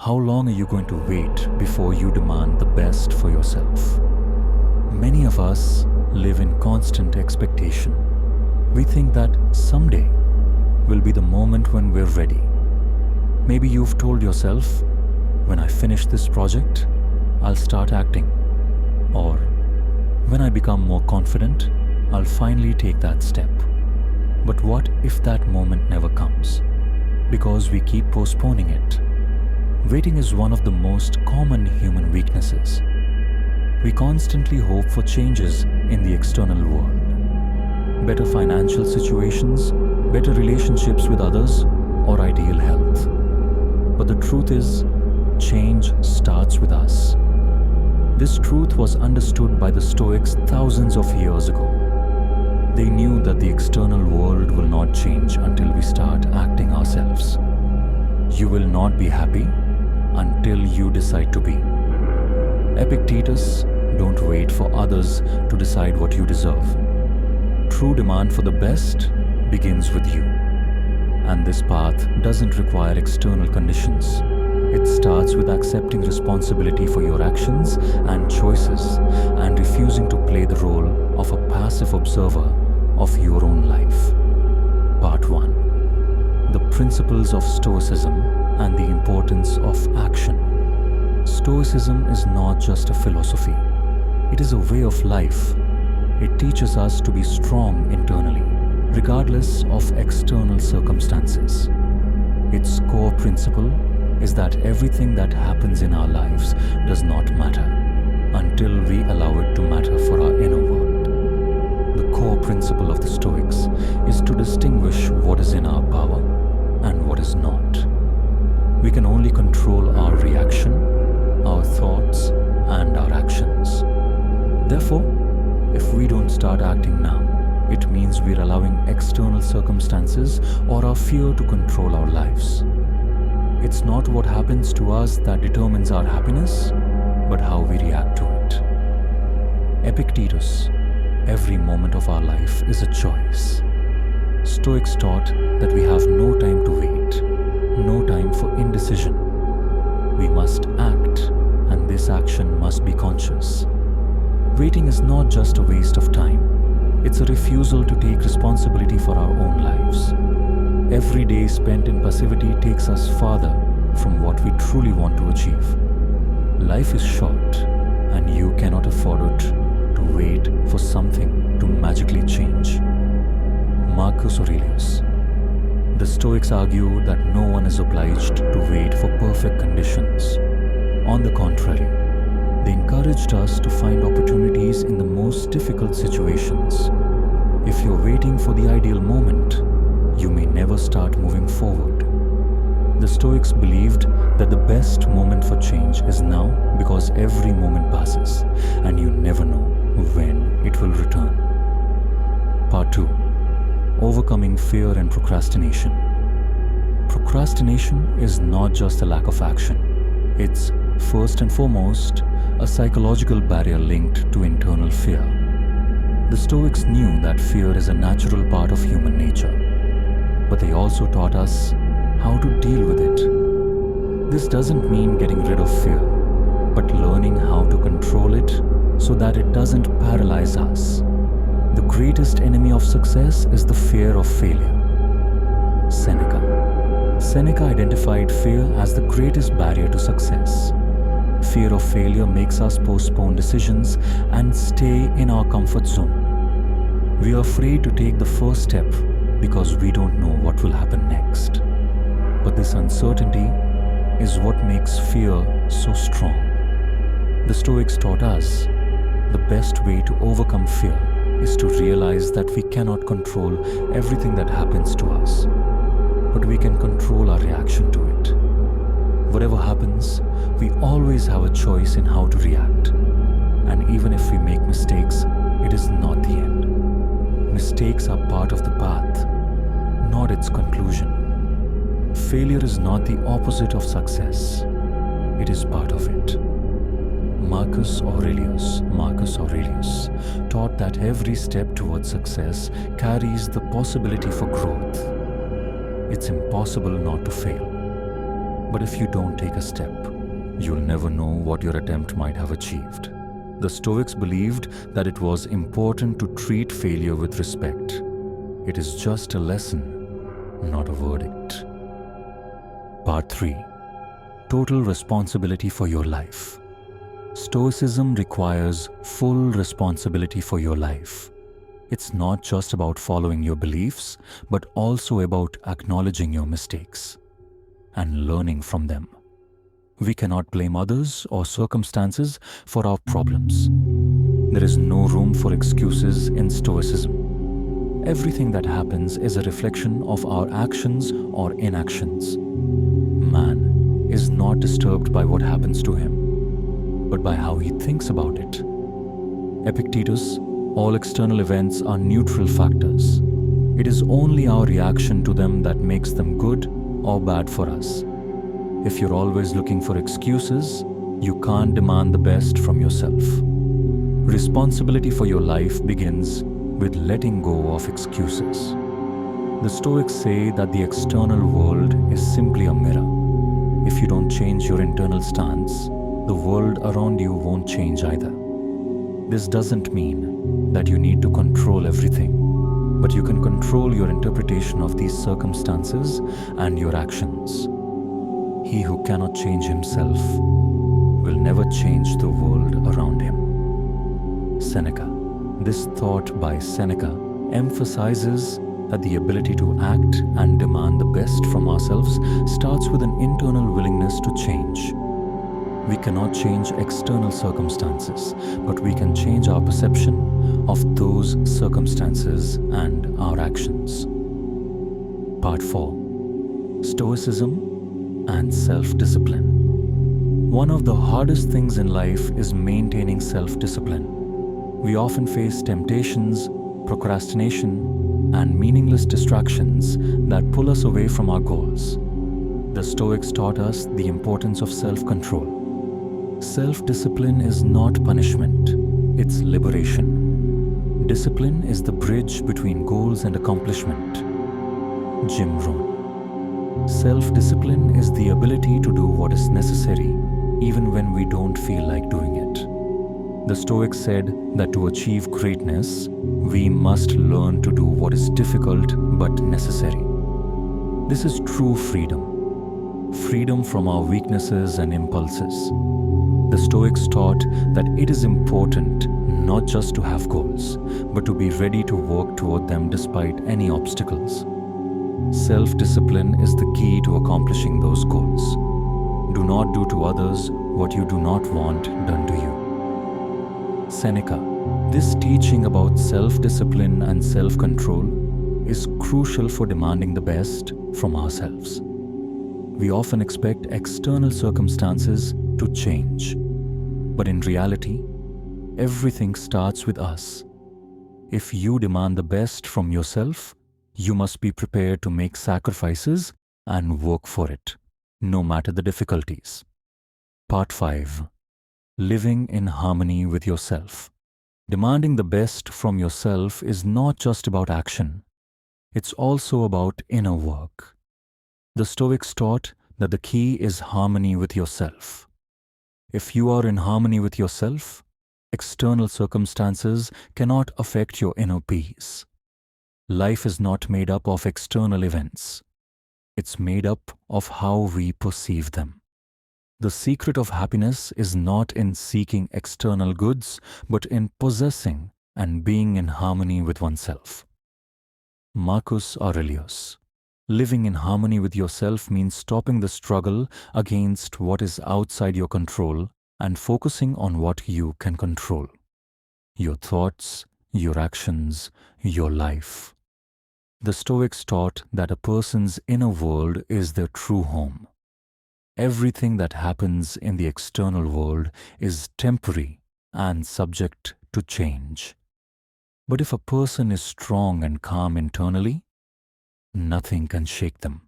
How long are you going to wait before you demand the best for yourself? Many of us live in constant expectation. We think that someday will be the moment when we're ready. Maybe you've told yourself, when I finish this project, I'll start acting. Or, when I become more confident, I'll finally take that step. But what if that moment never comes? Because we keep postponing it. Waiting is one of the most common human weaknesses. We constantly hope for changes in the external world. Better financial situations, better relationships with others, or ideal health. But the truth is, change starts with us. This truth was understood by the Stoics thousands of years ago. They knew that the external world will not change until we start acting ourselves. You will not be happy until you decide to be. Epictetus, don't wait for others to decide what you deserve. True demand for the best begins with you. And this path doesn't require external conditions. It starts with accepting responsibility for your actions and choices and refusing to play the role of a passive observer of your own life. Part 1. The Principles of Stoicism and the Importance of Action. Stoicism is not just a philosophy. It is a way of life. It teaches us to be strong internally, regardless of external circumstances. Its core principle is that everything that happens in our lives does not matter until we allow it to matter for our inner world. The core principle of the Stoics is to distinguish what is in our power and what is not. We can only control our reaction, our thoughts, and our actions. Therefore, if we don't start acting now, it means we're allowing external circumstances or our fear to control our lives. It's not what happens to us that determines our happiness, but how we react to it. Epictetus, every moment of our life is a choice. Stoics taught that we have no time to wait, no time for indecision. We must act, and this action must be conscious. Waiting is not just a waste of time. It's a refusal to take responsibility for our own lives. Every day spent in passivity takes us farther from what we truly want to achieve. Life is short, and you cannot afford it to wait for something to magically change. Marcus Aurelius. The Stoics argue that no one is obliged to wait for perfect conditions. On the contrary, they encouraged us to find opportunities in the most difficult situations. If you're waiting for the ideal moment, you may never start moving forward. The Stoics believed that the best moment for change is now because every moment passes and you never know when it will return. Part 2. Overcoming fear and procrastination. Procrastination is not just a lack of action. It's, first and foremost, a psychological barrier linked to internal fear. The Stoics knew that fear is a natural part of human nature, but they also taught us how to deal with it. This doesn't mean getting rid of fear, but learning how to control it so that it doesn't paralyze us. The greatest enemy of success is the fear of failure. Seneca identified fear as the greatest barrier to success. Fear of failure makes us postpone decisions and stay in our comfort zone. We are afraid to take the first step because we don't know what will happen next. But this uncertainty is what makes fear so strong. The Stoics taught us the best way to overcome fear is to realize that we cannot control everything that happens to us, but we can control our reaction to it. Whatever happens, we always have a choice in how to react. And even if we make mistakes, it is not the end. Mistakes are part of the path, not its conclusion. Failure is not the opposite of success. It is part of it. Marcus Aurelius taught that every step towards success carries the possibility for growth. It's impossible not to fail. But if you don't take a step, you'll never know what your attempt might have achieved. The Stoics believed that it was important to treat failure with respect. It is just a lesson, not a verdict. Part 3. Total responsibility for your life. Stoicism requires full responsibility for your life. It's not just about following your beliefs, but also about acknowledging your mistakes and learning from them. We cannot blame others or circumstances for our problems. There is no room for excuses in Stoicism. Everything that happens is a reflection of our actions or inactions. Man is not disturbed by what happens to him, but by how he thinks about it. Epictetus, all external events are neutral factors. It is only our reaction to them that makes them good or bad for us. If you're always looking for excuses, you can't demand the best from yourself. Responsibility for your life begins with letting go of excuses. The Stoics say that the external world is simply a mirror. If you don't change your internal stance, the world around you won't change either. This doesn't mean that you need to control everything, but you can control your interpretation of these circumstances and your actions. He who cannot change himself will never change the world around him. Seneca. This thought by Seneca emphasizes that the ability to act and demand the best from ourselves starts with an internal willingness to change. We cannot change external circumstances, but we can change our perception of those circumstances and our actions. Part 4. Stoicism and self-discipline. One of the hardest things in life is maintaining self-discipline. We often face temptations, procrastination, and meaningless distractions that pull us away from our goals. The Stoics taught us the importance of self-control. Self-discipline is not punishment, it's liberation. Discipline is the bridge between goals and accomplishment. Jim Rohn. Self-discipline is the ability to do what is necessary even when we don't feel like doing it. The Stoics said that to achieve greatness, we must learn to do what is difficult but necessary. This is true freedom. Freedom from our weaknesses and impulses. The Stoics taught that it is important not just to have goals, but to be ready to work toward them despite any obstacles. Self-discipline is the key to accomplishing those goals. Do not do to others what you do not want done to you. Seneca. This teaching about self-discipline and self-control is crucial for demanding the best from ourselves. We often expect external circumstances to change, but in reality, everything starts with us. If you demand the best from yourself, you must be prepared to make sacrifices and work for it, no matter the difficulties. Part 5. Living in harmony with yourself. Demanding the best from yourself is not just about action. It's also about inner work. The Stoics taught that the key is harmony with yourself. If you are in harmony with yourself, external circumstances cannot affect your inner peace. Life is not made up of external events. It's made up of how we perceive them. The secret of happiness is not in seeking external goods, but in possessing and being in harmony with oneself. Marcus Aurelius. Living in harmony with yourself means stopping the struggle against what is outside your control and focusing on what you can control. Your thoughts, your actions, your life. The Stoics taught that a person's inner world is their true home. Everything that happens in the external world is temporary and subject to change. But if a person is strong and calm internally, nothing can shake them.